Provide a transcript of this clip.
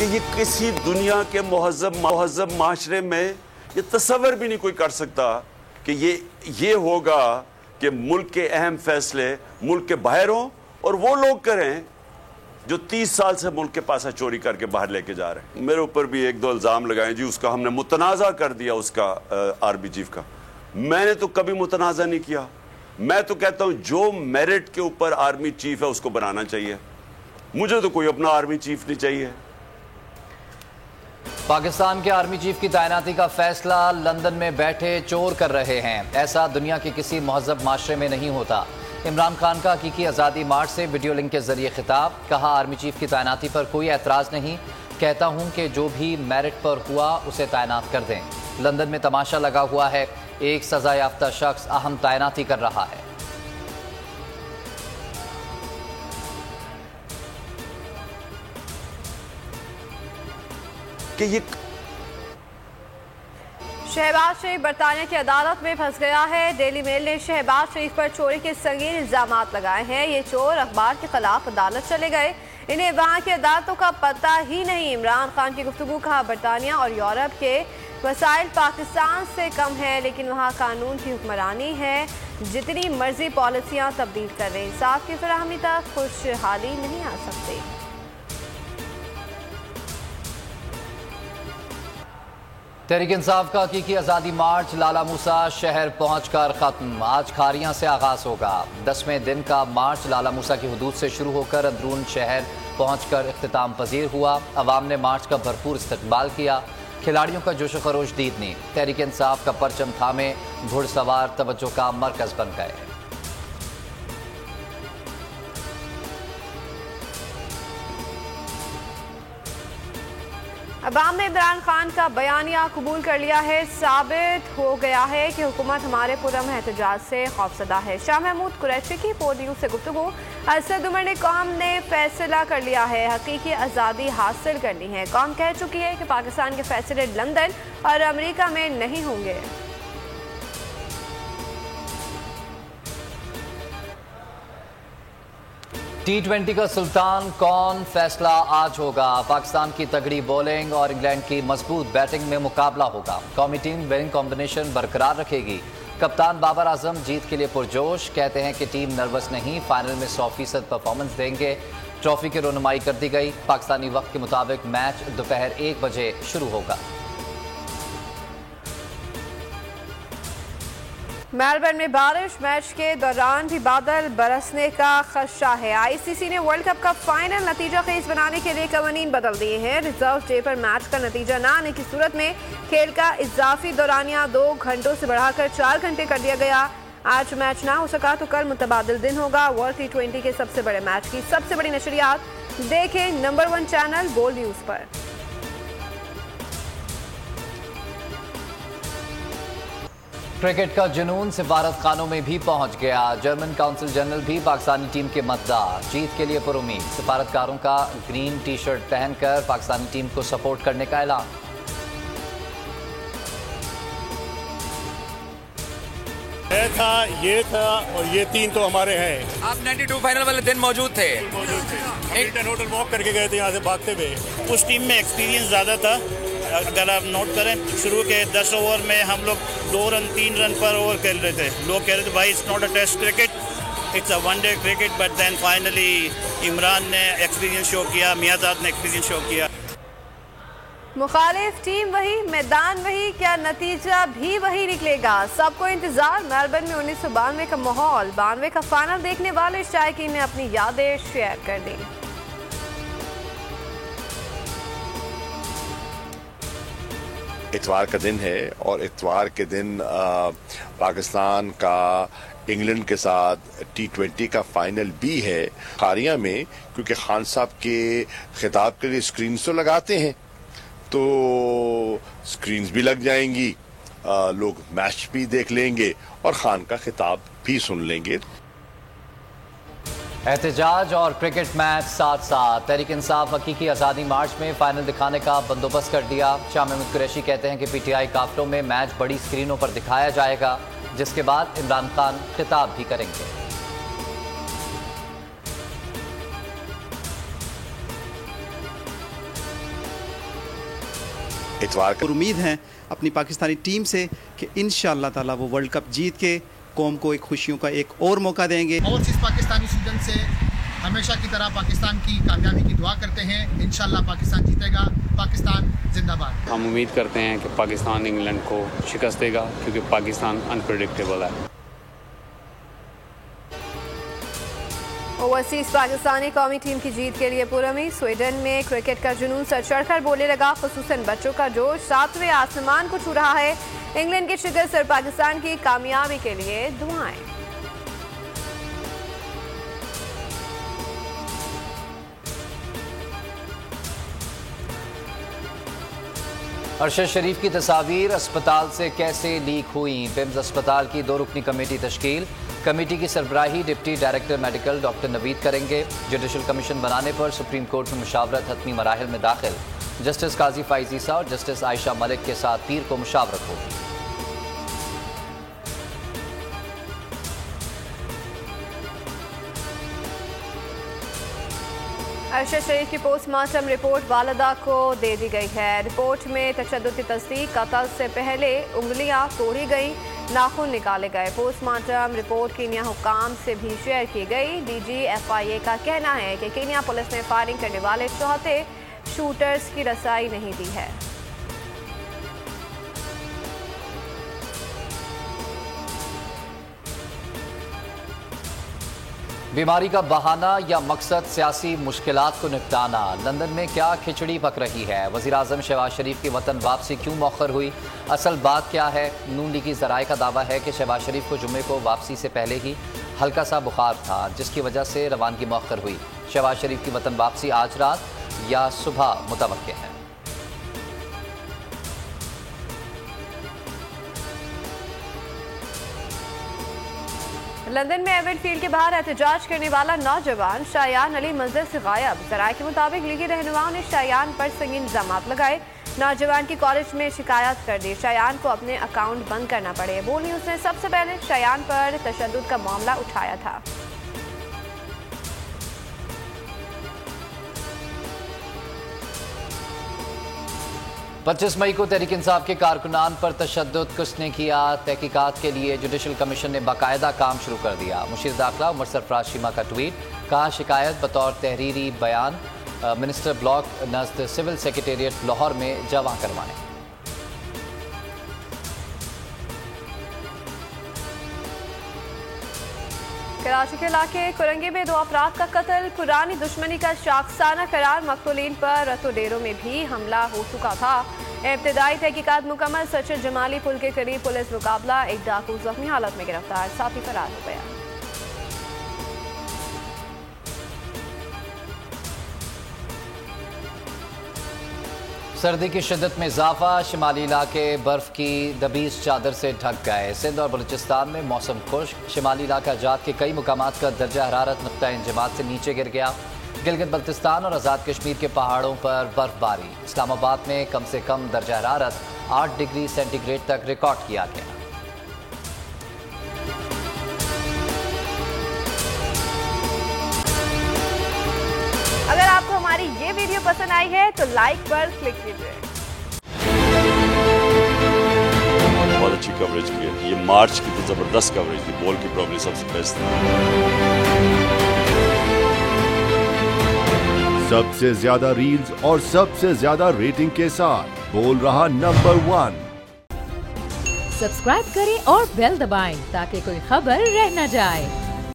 कि ये किसी दुनिया के महज़ब माशरे में ये तसव्वुर भी नहीं कोई कर सकता कि ये होगा कि मुल्क के अहम फैसले मुल्क के बाहर हों और वो लोग करें जो 30 साल से मुल्क के पास चोरी करके बाहर लेके जा रहे हैं। मेरे ऊपर भी एक दो इल्ज़ाम लगाए जी, उसका हमने मुतनाज़ा कर दिया, उसका आर्मी चीफ का। मैंने तो कभी मुतनाज़ा नहीं किया। मैं तो कहता हूं जो मेरिट के ऊपर आर्मी चीफ है उसको बनाना चाहिए। मुझे तो कोई अपना आर्मी चीफ नहीं चाहिए। पाकिस्तान के आर्मी चीफ की तैनाती का फैसला लंदन में बैठे चोर कर रहे हैं। ऐसा दुनिया के किसी महज़ब माशरे में नहीं होता। इमरान खान का हकीकी आज़ादी मार्च से वीडियो लिंक के जरिए खिताब। कहा, आर्मी चीफ की तैनाती पर कोई एतराज़ नहीं। कहता हूं कि जो भी मेरिट पर हुआ उसे तैनात कर दें। लंदन में तमाशा लगा हुआ है। एक सजा याफ्ता शख्स अहम तैनाती कर रहा है। कि ये शहबाज शरीफ बरतानिया की अदालत में फंस गया है। डेली मेल ने शहबाज शरीफ पर चोरी के संगीन इल्जाम लगाए हैं। ये चोर अखबार के खिलाफ अदालत चले गए। इन्हें वहाँ की अदालतों का पता ही नहीं। इमरान खान की गुफ्तगू। कहा, बरतानिया और यूरोप के वसाइल पाकिस्तान से कम है, लेकिन वहाँ कानून की हुक्मरानी है। जितनी मर्जी पॉलिसियाँ तब्दील कर रहे, इंसाफ की फराहमी तक खुशहाली नहीं आ सकती। तहरीक इंसाफ का हकीकी आज़ादी मार्च लाला मूसा शहर पहुंचकर ख़त्म। आज खारियां से आगाज़ होगा। 10वें दिन का मार्च लाला मूसा की हदूद से शुरू होकर अंदरून शहर पहुंचकर इख्तिताम पजीर हुआ। अवाम ने मार्च का भरपूर इस्तकबाल किया। खिलाड़ियों का जोश खरोश दीद नहीं। तहरीक इंसाफ का परचम थामे घुड़सवार तवज्जो का मरकज़ बन गए। अवाम ने इमरान खान का बयानिया कबूल कर लिया है। साबित हो गया है कि हुकूमत हमारे पुरअमन एहतजाज से खौफजदा है। शाह महमूद कुरैशी की 4 न्यूज़ से गुफ्तगू। असद उमर ने कौम ने फैसला कर लिया है, हकीकी आज़ादी हासिल करनी है। कौम कह चुकी है कि पाकिस्तान के फैसले लंदन और अमेरिका में नहीं होंगे। T20 का सुल्तान कौन, फैसला आज होगा। पाकिस्तान की तगड़ी बॉलिंग और इंग्लैंड की मजबूत बैटिंग में मुकाबला होगा। कौमी टीम विनिंग कॉम्बिनेशन बरकरार रखेगी। कप्तान बाबर आजम जीत के लिए पुरजोश। कहते हैं कि टीम नर्वस नहीं, फाइनल में 100% परफॉर्मेंस देंगे। ट्रॉफी की रोनुमाई कर दी गई। पाकिस्तानी वक्त के मुताबिक मैच दोपहर 1 बजे शुरू होगा। मेलबर्न में बारिश, मैच के दौरान भी बादल बरसने का खदशा है। आईसीसी ने वर्ल्ड कप का फाइनल नतीजा खेज बनाने के लिए कवानीन बदल दिए हैं। रिजर्व डे पर मैच का नतीजा न आने की सूरत में खेल का इजाफी दौरानिया 2 घंटों से बढ़ाकर 4 घंटे कर दिया गया। आज मैच ना हो सका तो कल मुतबादिल दिन होगा। वर्ल्ड T20 के सबसे बड़े मैच की सबसे बड़ी नशरियात देखें नंबर 1 चैनल बोल्ड न्यूज़ पर। क्रिकेट का जुनून सिफारत खानों में भी पहुंच गया। जर्मन काउंसिल जनरल भी पाकिस्तानी टीम के मद्दार। जीत के लिए पुरुमीद। सिफारतकारों का ग्रीन टी शर्ट पहनकर पाकिस्तानी टीम को सपोर्ट करने का ऐलान। ये था और ये 3 तो हमारे हैं। आप 92 फाइनल वाले दिन मौजूद थे। एक होटल वॉक करके गए थे यहाँ से भागते हुए। उस टीम में एक्सपीरियंस ज़्यादा था। अगर आप नोट करें, शुरू के 10 ओवर में हम लोग 2 रन 3 रन पर ओवर खेल रहे थे। लोग कह रहे थे भाई it's not a test cricket, it's a one day cricket. But then finally Imran ने एक्सपीरियंस शो किया, मियाँजाद ने एक्सपीरियंस शो किया। मुखालिफ टीम वही, मैदान वही, क्या नतीजा भी वही निकलेगा। सबको इंतजार। मेलबर्न में 1992 का माहौल। 92 का फाइनल देखने वाले शायकीन ने अपनी यादें शेयर कर दी। इतवार का दिन है और इतवार के दिन पाकिस्तान का इंग्लैंड के साथ T20 का फाइनल भी है खारिया में, क्योंकि खान साहब के खिताब के लिए स्क्रीन तो लगाते हैं, तो स्क्रीन्स भी लग जाएंगी, लोग मैच भी देख लेंगे और खान का खिताब भी सुन लेंगे। एहतजाज और क्रिकेट मैच साथ साथ। तहरीक इंसाफ हकीकी आज़ादी मार्च में फाइनल दिखाने का बंदोबस्त कर दिया। शाह महमूद कुरैशी कहते हैं कि PTI काफिलों में मैच बड़ी स्क्रीनों पर दिखाया जाएगा, जिसके बाद इमरान खान खिताब भी करेंगे। इतवार और उम्मीद है अपनी पाकिस्तानी टीम से कि इंशाअल्लाह ताला वो वर्ल्ड कप जीत के कौम को एक खुशियों का एक और मौका देंगे। ओवरसीज़ पाकिस्तानी स्टूडेंट से हमेशा की तरह पाकिस्तान की कामयाबी की दुआ करते हैं। इंशाअल्लाह पाकिस्तान जीतेगा। पाकिस्तान जिंदाबाद। हम उम्मीद करते हैं कि पाकिस्तान इंग्लैंड को शिकस्त देगा क्योंकि पाकिस्तान अनप्रेडिक्टेबल है। ओवरसीज पाकिस्तानी कौमी टीम की जीत के लिए पुरमी। स्वीडन में क्रिकेट का जुनून सर चढ़कर बोले लगा, खुसूसन बच्चों का जोश सातवें आसमान को छू रहा है। इंग्लैंड की शिकस्त सर पाकिस्तान की कामयाबी के लिए दुआएं। अरशद शरीफ की तस्वीर अस्पताल से कैसे लीक हुई। पिम्स अस्पताल की 2 रुकनी कमेटी तश्कील। कमेटी की सरबराही deputy director medical doctor Naveed करेंगे। जुडिशल कमीशन बनाने पर सुप्रीम कोर्ट में मुशावरत हतमी मराहिल में दाखिल। जस्टिस काजी फाइजीसा और जस्टिस आयशा मलिक के साथ पीर को मुशावरत होगी। अरशद शरीफ की पोस्टमार्टम रिपोर्ट वालिदा को दे दी गई है। रिपोर्ट में तशद्दुद की तस्दीक, कत्ल से पहले उंगलियां तोड़ी गई, नाखून निकाले गए। पोस्टमार्टम रिपोर्ट कीनिया हुकाम से भी शेयर की गई। DG FIA का कहना है कि कीनिया पुलिस ने फायरिंग करने वाले 74 शूटर्स की रसाई नहीं दी है। बीमारी का बहाना या मकसद सियासी मुश्किलात को निपटाना। लंदन में क्या खिचड़ी पक रही है। वज़ीर-ए-आज़म शहबाज शरीफ की वतन वापसी क्यों मौखर हुई, असल बात क्या है। नून लीगी ज़राए का दावा है कि शहबाज शरीफ को जुम्मे को वापसी से पहले ही हल्का सा बुखार था, जिसकी वजह से रवानगी मौखर हुई। शहबाज शरीफ की वतन वापसी आज रात या सुबह मुतवक्के है। लंदन में एवेट फील्ड के बाहर एहतजाज करने वाला नौजवान शायान अली मंजिल से गायब। ज़राए के मुताबिक लीगी रहनुमाओं ने शायान पर संगीन इल्जामात लगाए। नौजवान की कॉलेज में शिकायत कर दी। शायान को अपने अकाउंट बंद करना पड़े। बोल न्यूज़ ने सबसे पहले शायान पर तशद्दुद का मामला उठाया था। पच्चीस मई को तहरीक इंसाफ के कारकुनान पर तशद्दुद किसने किया, तहकीकात के लिए जुडिशल कमीशन ने बाकायदा काम शुरू कर दिया। मुशीर दाखिला उमर सरफराज शीमा का ट्वीट, कहा शिकायत बतौर तहरीरी बयान मिनिस्टर ब्लॉक नज़द सिविल सेक्रेटेरिएट लाहौर में जमा करवाएं। कराची के इलाके कुरंगी में 2 अफराद का कत्ल। पुरानी दुश्मनी का शाखसाना करार मकतूलीन पर रतो डेरों में भी हमला हो चुका था। इब्तदाई तहकीकात मुकम्मल। सचिन जमाली पुल के करीब पुलिस मुकाबला, एक डाकू जख्मी हालत में गिरफ्तार, साथी फरार हो गया। सर्दी की शिद्दत में इजाफा, शिमाली इलाके बर्फ की दबीज चादर से ढक गए। सिंध और बलूचिस्तान में मौसम खुश्क। शिमाली इलाका जात के कई मुकामात का दर्जा हरारत नुक्ता इंजमात से नीचे गिर गया। गिलगित बल्तिस्तान और आज़ाद कश्मीर के पहाड़ों पर बर्फबारी। इस्लामाबाद में कम से कम दर्जा हरारत 8 डिग्री सेंटीग्रेड तक रिकॉर्ड किया गया। अगर आपको हमारी ये वीडियो पसंद आई है तो लाइक पर क्लिक कीजिए। बहुत अच्छी कवरेज की है। ये मार्च की तो जबरदस्त कवरेज थी। बॉल की प्रॉब्लम सबसे बेस्ट थी। सबसे ज्यादा रील्स और सबसे ज्यादा रेटिंग के साथ बोल रहा नंबर 1। सब्सक्राइब करें और बेल दबाएं ताकि कोई खबर रह न जाए।